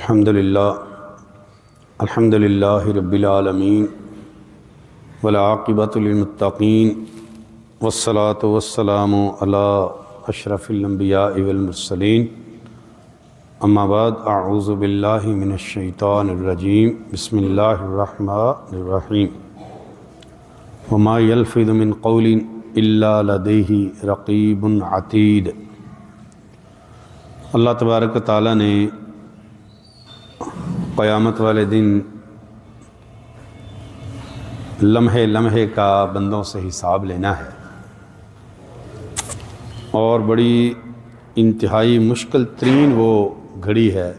الحمد للہ رب العالمین والعاقبۃ للمتقین والصلاة والسلام علی اشرف الانبیاء والمرسلین اما بعد اعوذ باللہ من الشیطان الرجیم بسم اللہ الرحمن الرحیم وما یلفظ من قول الا لدیہ رقیب عتید۔ اللہ تبارک و تعالیٰ نے قیامت والے دن لمحے لمحے کا بندوں سے حساب لینا ہے، اور بڑی انتہائی مشکل ترین وہ گھڑی ہے۔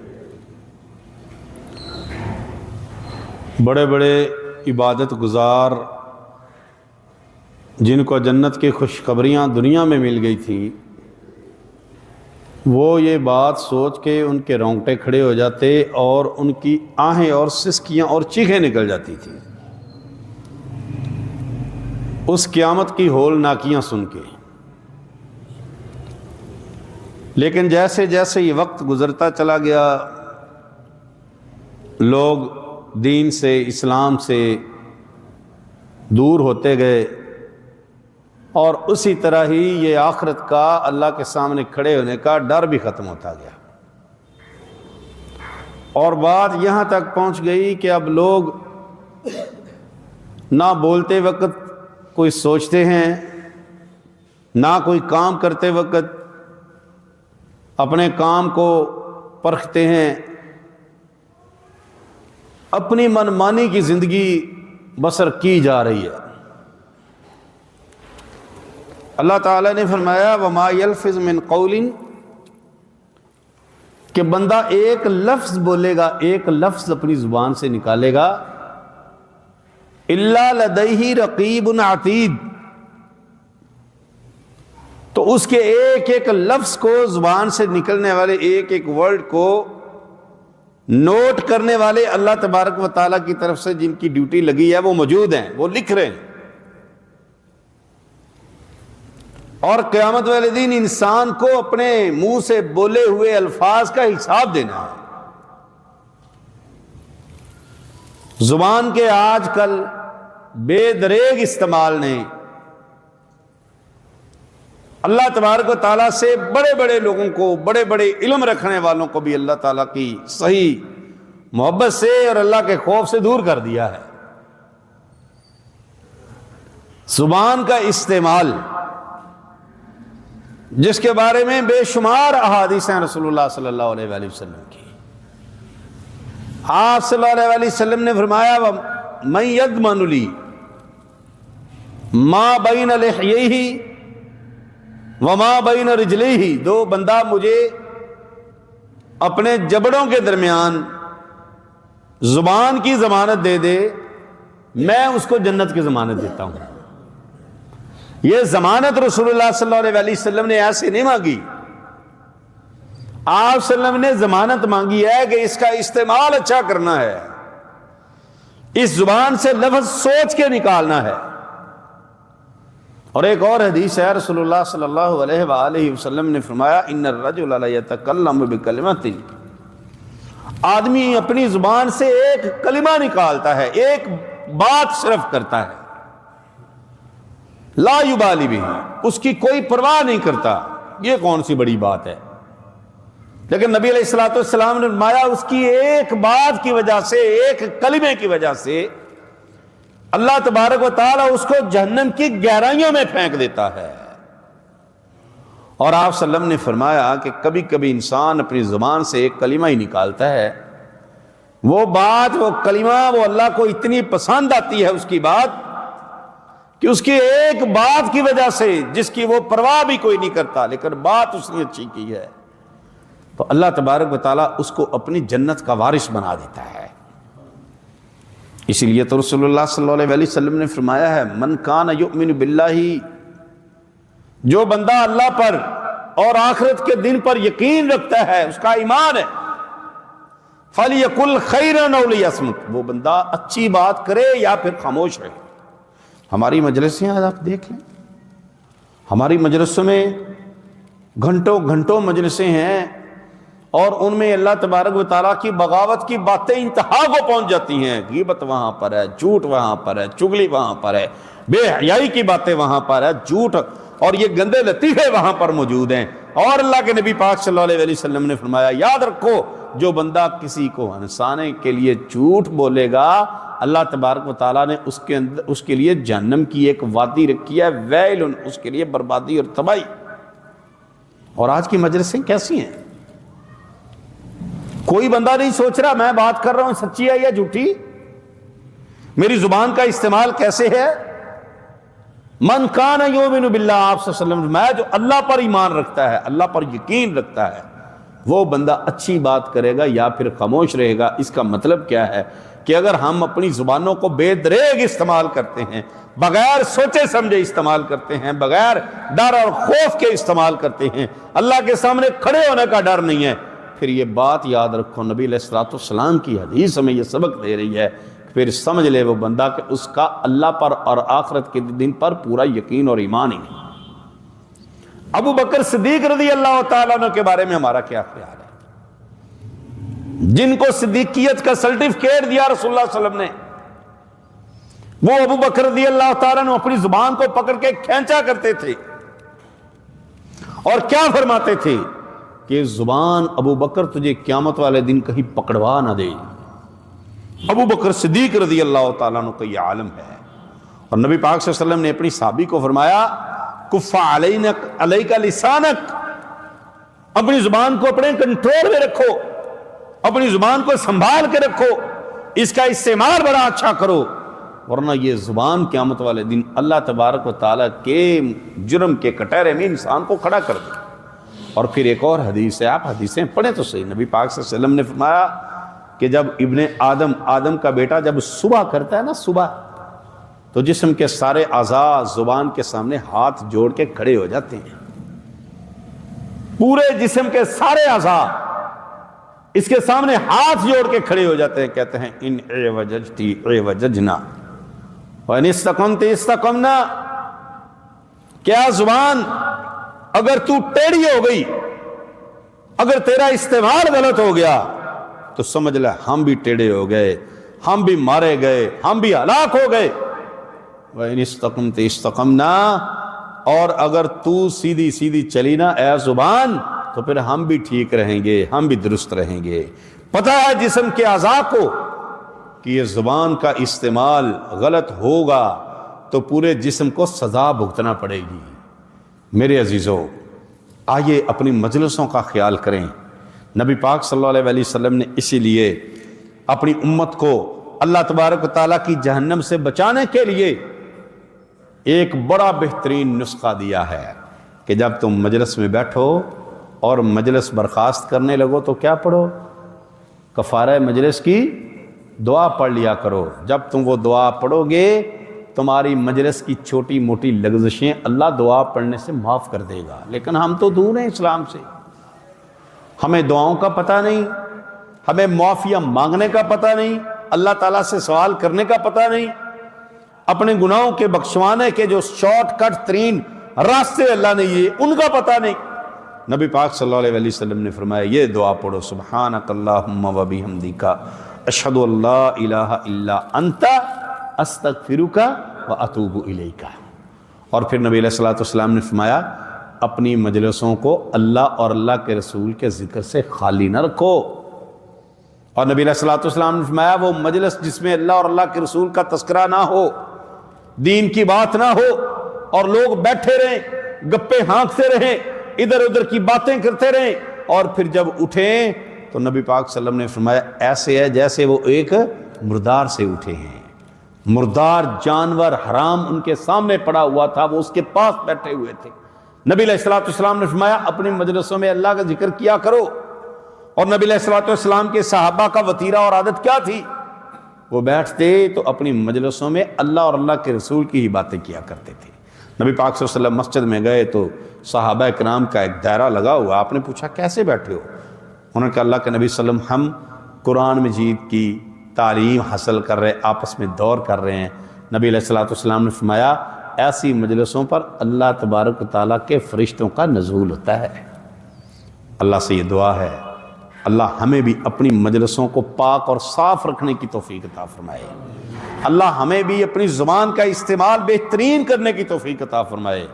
بڑے بڑے عبادت گزار جن کو جنت کی خوشخبریاں دنیا میں مل گئی تھی، وہ یہ بات سوچ کے ان کے رونگٹے کھڑے ہو جاتے اور ان کی آہیں اور سسکیاں اور چیخیں نکل جاتی تھیں اس قیامت کی ہولناکیاں سن کے۔ لیکن جیسے جیسے یہ وقت گزرتا چلا گیا، لوگ دین سے، اسلام سے دور ہوتے گئے، اور اسی طرح ہی یہ آخرت کا اللہ کے سامنے کھڑے ہونے کا ڈر بھی ختم ہوتا گیا، اور بات یہاں تک پہنچ گئی کہ اب لوگ نہ بولتے وقت کوئی سوچتے ہیں، نہ کوئی کام کرتے وقت اپنے کام کو پرکھتے ہیں، اپنی منمانی کی زندگی بسر کی جا رہی ہے۔ اللہ تعالیٰ نے فرمایا وما یلفظ من قول، کہ بندہ ایک لفظ بولے گا، ایک لفظ اپنی زبان سے نکالے گا، الا لدیہ رقیب عتید، تو اس کے ایک ایک لفظ کو، زبان سے نکلنے والے ایک ایک ورڈ کو نوٹ کرنے والے اللہ تبارک و تعالیٰ کی طرف سے جن کی ڈیوٹی لگی ہے وہ موجود ہیں، وہ لکھ رہے ہیں۔ اور قیامت والے دن انسان کو اپنے منہ سے بولے ہوئے الفاظ کا حساب دینا ہے۔ زبان کے آج کل بے دریغ استعمال نے اللہ تبارک و تعالیٰ سے بڑے بڑے لوگوں کو، بڑے بڑے علم رکھنے والوں کو بھی اللہ تعالیٰ کی صحیح محبت سے اور اللہ کے خوف سے دور کر دیا ہے۔ زبان کا استعمال، جس کے بارے میں بے شمار احادیث ہیں رسول اللہ صلی اللہ علیہ وآلہ وسلم کی۔ آپ صلی اللہ علیہ وآلہ وسلم نے فرمایا مَن یضمن لی ما بین لحییہ وما بین رجلیہ، دو بندہ مجھے اپنے جبڑوں کے درمیان زبان کی ضمانت دے دے، میں اس کو جنت کی ضمانت دیتا ہوں۔ یہ ضمانت رسول اللہ صلی اللہ علیہ وآلہ وسلم نے ایسے نہیں مانگی، آپ صلی اللہ علیہ وسلم نے ضمانت مانگی ہے کہ اس کا استعمال اچھا کرنا ہے، اس زبان سے لفظ سوچ کے نکالنا ہے۔ اور ایک اور حدیث ہے، رسول اللہ صلی اللہ علیہ وآلہ وسلم نے فرمایا ان الرجل لیتکلم بکلمۃ، آدمی اپنی زبان سے ایک کلمہ نکالتا ہے، ایک بات صرف کرتا ہے، لا یبالی بھی، اس کی کوئی پرواہ نہیں کرتا، یہ کون سی بڑی بات ہے۔ لیکن نبی علیہ الصلوۃ والسلام نے فرمایا اس کی ایک بات کی وجہ سے، ایک کلمے کی وجہ سے اللہ تبارک و تعالیٰ اس کو جہنم کی گہرائیوں میں پھینک دیتا ہے۔ اور آپ صلی اللہ علیہ وسلم نے فرمایا کہ کبھی کبھی انسان اپنی زبان سے ایک کلمہ ہی نکالتا ہے، وہ بات، وہ کلمہ، وہ اللہ کو اتنی پسند آتی ہے اس کی بات کہ اس کی ایک بات کی وجہ سے، جس کی وہ پرواہ بھی کوئی نہیں کرتا، لیکن بات اس نے اچھی کی ہے، تو اللہ تبارک و تعالیٰ اس کو اپنی جنت کا وارث بنا دیتا ہے۔ اسی لیے تو رسول اللہ صلی اللہ علیہ وآلہ وسلم نے فرمایا ہے من کان یؤمن باللہ، جو بندہ اللہ پر اور آخرت کے دن پر یقین رکھتا ہے، اس کا ایمان ہے، فلیقل خیرا او لیصمت، وہ بندہ اچھی بات کرے یا پھر خاموش رہے۔ ہماری مجلسیں آج آپ دیکھ لیں، ہماری مجلسوں میں گھنٹوں گھنٹوں مجلسیں ہیں، اور ان میں اللہ تبارک و تعالیٰ کی بغاوت کی باتیں انتہا کو پہنچ جاتی ہیں. غیبت وہاں پر ہے، جھوٹ وہاں پر ہے، چغلی وہاں پر ہے، بے حیائی کی باتیں وہاں پر ہے، جھوٹ اور یہ گندے لطیفے وہاں پر موجود ہیں. اور اللہ کے نبی پاک صلی اللہ علیہ وسلم نے فرمایا یاد رکھو جو بندہ کسی کو ہنسانے کے لیے جھوٹ بولے گا اللہ تبارک و تعالیٰ نے اس کے لیے جہنم کی ایک وادی رکھی ہے، ویل، اس کے لیے بربادی اور تباہی. اور آج کی مجلسیں کیسی ہیں؟ کوئی بندہ نہیں سوچ رہا میں بات کر رہا ہوں سچی ہے یا جھوٹی، میری زبان کا استعمال کیسے ہے. من کان یؤمن باللہ، آپ صلی اللہ علیہ وسلم میں جو اللہ پر ایمان رکھتا ہے، اللہ پر یقین رکھتا ہے، وہ بندہ اچھی بات کرے گا یا پھر خاموش رہے گا. اس کا مطلب کیا ہے کہ اگر ہم اپنی زبانوں کو بے دریغ استعمال کرتے ہیں، بغیر سوچے سمجھے استعمال کرتے ہیں، بغیر ڈر اور خوف کے استعمال کرتے ہیں، اللہ کے سامنے کھڑے ہونے کا ڈر نہیں ہے، پھر یہ بات یاد رکھو نبی علیہ الصلوۃ والسلام کی حدیث ہمیں یہ سبق دے رہی ہے، پھر سمجھ لے وہ بندہ کہ اس کا اللہ پر اور آخرت کے دن پر پورا یقین اور ایمان ہی نہیں. ابو بکر صدیق رضی اللہ تعالیٰ عنہ کے بارے میں ہمارا کیا خیال ہے؟ جن کو صدیقیت کا سرٹیفکیٹ دیا رسول اللہ صلی اللہ علیہ وسلم نے، وہ ابو بکر رضی اللہ تعالیٰ عنہ اپنی زبان کو پکڑ کے کھینچا کرتے تھے اور کیا فرماتے تھے کہ زبان ابو بکر تجھے قیامت والے دن کہیں پکڑوا نہ دے. ابو بکر صدیق رضی اللہ تعالیٰ عنہ کا یہ عالم ہے. اور نبی پاک صلی اللہ علیہ وسلم نے اپنی صحابی کو فرمایا کف علیک لسانک، اپنی زبان کو اپنے کنٹرول میں رکھو، اپنی زبان کو سنبھال کے رکھو، اس کا استعمال بڑا اچھا کرو، ورنہ یہ زبان قیامت والے دن اللہ تبارک و تعالیٰ کے جرم کے کٹہرے میں انسان کو کھڑا کر دے. اور پھر ایک اور حدیث ہے، آپ حدیثیں پڑھیں تو صحیح. نبی پاک صلی اللہ علیہ وسلم نے فرمایا کہ جب ابن آدم کا بیٹا جب صبح کرتا ہے نا صبح، تو جسم کے سارے اعضاء زبان کے سامنے ہاتھ جوڑ کے کھڑے ہو جاتے ہیں. پورے جسم کے سارے اعضاء اس کے سامنے ہاتھ جوڑ کے کھڑے ہو جاتے ہیں، کہتے ہیں ان اعوججتی اعوججنا وان استقمت استقمنا. کیا زبان اگر تو ٹیڑھی ہو گئی، اگر تیرا استعمال غلط ہو گیا تو سمجھ لے ہم بھی ٹیڑھے ہو گئے، ہم بھی مارے گئے، ہم بھی ہلاک ہو گئے. وَإِنِ اسْتَقَمْتَ اسْتَقَمْنَا، اور اگر تو سیدھی سیدھی چلی نا اے زبان تو پھر ہم بھی ٹھیک رہیں گے، ہم بھی درست رہیں گے. پتہ ہے جسم کے اعضاء کو کہ یہ زبان کا استعمال غلط ہوگا تو پورے جسم کو سزا بھگتنا پڑے گی. میرے عزیزو، آئیے اپنی مجلسوں کا خیال کریں. نبی پاک صلی اللہ علیہ وسلم نے اسی لیے اپنی امت کو اللہ تبارک و تعالیٰ کی جہنم سے بچانے کے لیے ایک بڑا بہترین نسخہ دیا ہے کہ جب تم مجلس میں بیٹھو اور مجلس برخاست کرنے لگو تو کیا پڑھو؟ کفارہ مجلس کی دعا پڑھ لیا کرو. جب تم وہ دعا پڑھو گے تمہاری مجلس کی چھوٹی موٹی لغزشیں اللہ دعا پڑھنے سے معاف کر دے گا. لیکن ہم تو دور ہیں اسلام سے، ہمیں دعاؤں کا پتہ نہیں، ہمیں معافیہ مانگنے کا پتہ نہیں، اللہ تعالیٰ سے سوال کرنے کا پتہ نہیں، اپنے گناہوں کے بخشوانے کے جو شارٹ کٹ ترین راستے اللہ نے یہ ان کا پتہ نہیں. نبی پاک صلی اللہ علیہ وسلم نے فرمایا یہ دعا پڑھو، سبحانک اللہم و بحمدک اشہد ان لا الہ الا انت استغفرک و اتوب الیک. اور پھر نبی علیہ الصلوۃ والسلام نے فرمایا اپنی مجلسوں کو اللہ اور اللہ کے رسول کے ذکر سے خالی نہ رکھو. اور نبی علیہ الصلوۃ والسلام نے فرمایا وہ مجلس جس میں اللہ اور اللہ کے رسول کا تذکرہ نہ ہو، دین کی بات نہ ہو، اور لوگ بیٹھے رہیں گپے ہانکتے رہیں، ادھر ادھر کی باتیں کرتے رہیں، اور پھر جب اٹھیں تو نبی پاک صلی اللہ علیہ وسلم نے فرمایا ایسے ہے جیسے وہ ایک مردار سے اٹھے ہیں. مردار جانور حرام ان کے سامنے پڑا ہوا تھا، وہ اس کے پاس بیٹھے ہوئے تھے. نبی علیہ الصلوۃ والسلام نے فرمایا اپنی مجلسوں میں اللہ کا ذکر کیا کرو. اور نبی علیہ الصلوۃ والسلام کے صحابہ کا وتیرہ اور عادت کیا تھی؟ وہ بیٹھتے تو اپنی مجلسوں میں اللہ اور اللہ کے رسول کی ہی باتیں کیا کرتے تھے. نبی پاک صلی اللہ علیہ وسلم مسجد میں گئے تو صحابہ کرام کا ایک دائرہ لگا ہوا. آپ نے پوچھا کیسے بیٹھے ہو؟ انہوں نے کہا اللہ کے نبی صلی اللہ علیہ وسلم ہم قرآن مجید کی تعلیم حاصل کر رہے، آپس میں دور کر رہے ہیں. نبی علیہ الصلوۃ والسلام نے فرمایا ایسی مجلسوں پر اللہ تبارک و تعالیٰ کے فرشتوں کا نزول ہوتا ہے. اللہ سے یہ دعا ہے اللہ ہمیں بھی اپنی مجلسوں کو پاک اور صاف رکھنے کی توفیق عطا فرمائے۔ اللہ ہمیں بھی اپنی زبان کا استعمال بہترین کرنے کی توفیق عطا فرمائے۔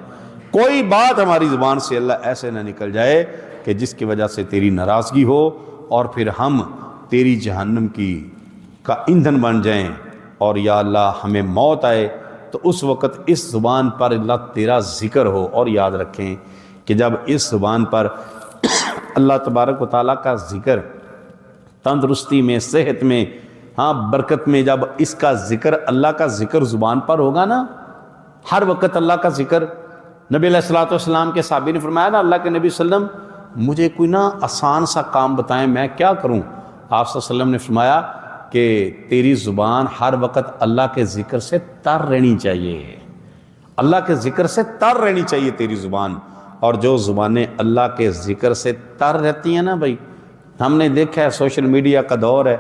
کوئی بات ہماری زبان سے اللہ ایسے نہ نکل جائے کہ جس کی وجہ سے تیری ناراضگی ہو اور پھر ہم تیری جہنم کا ایندھن بن جائیں، اور یا اللہ ہمیں موت آئے تو اس وقت اس زبان پر اللہ تیرا ذکر ہو۔ اور یاد رکھیں کہ جب اس زبان پر اللہ تبارک و تعالیٰ کا ذکر، تندرستی میں، صحت میں، برکت میں، جب اس کا ذکر، اللہ کا ذکر زبان پر ہوگا نا، ہر وقت اللہ کا ذکر۔ نبی علیہ الصلوۃ والسلام کے صحابی نے فرمایا نا، اللہ کے نبی صلی اللہ علیہ وسلم مجھے کوئی نا آسان سا کام بتائیں، میں کیا کروں؟ آپ صلی اللہ علیہ وسلم نے فرمایا کہ تیری زبان ہر وقت اللہ کے ذکر سے تر رہنی چاہیے، اللہ کے ذکر سے تر رہنی چاہیے تیری زبان۔ اور جو زبانیں اللہ کے ذکر سے تر رہتی ہیں نا بھائی، ہم نے دیکھا ہے سوشل میڈیا کا دور ہے،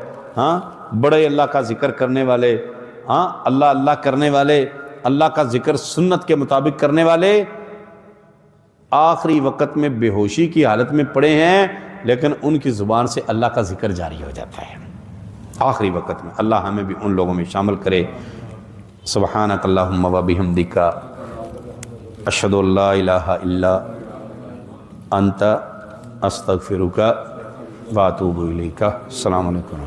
بڑے اللہ کا ذکر کرنے والے، اللہ اللہ کرنے والے، اللہ کا ذکر سنت کے مطابق کرنے والے، آخری وقت میں بے ہوشی کی حالت میں پڑے ہیں، لیکن ان کی زبان سے اللہ کا ذکر جاری ہو جاتا ہے آخری وقت میں۔ اللہ ہمیں بھی ان لوگوں میں شامل کرے۔ سبحانک اللہم و بحمدک، اشہد ان لا الہ الا انت، استغفرک و اتوب الیک۔ السلام علیکم۔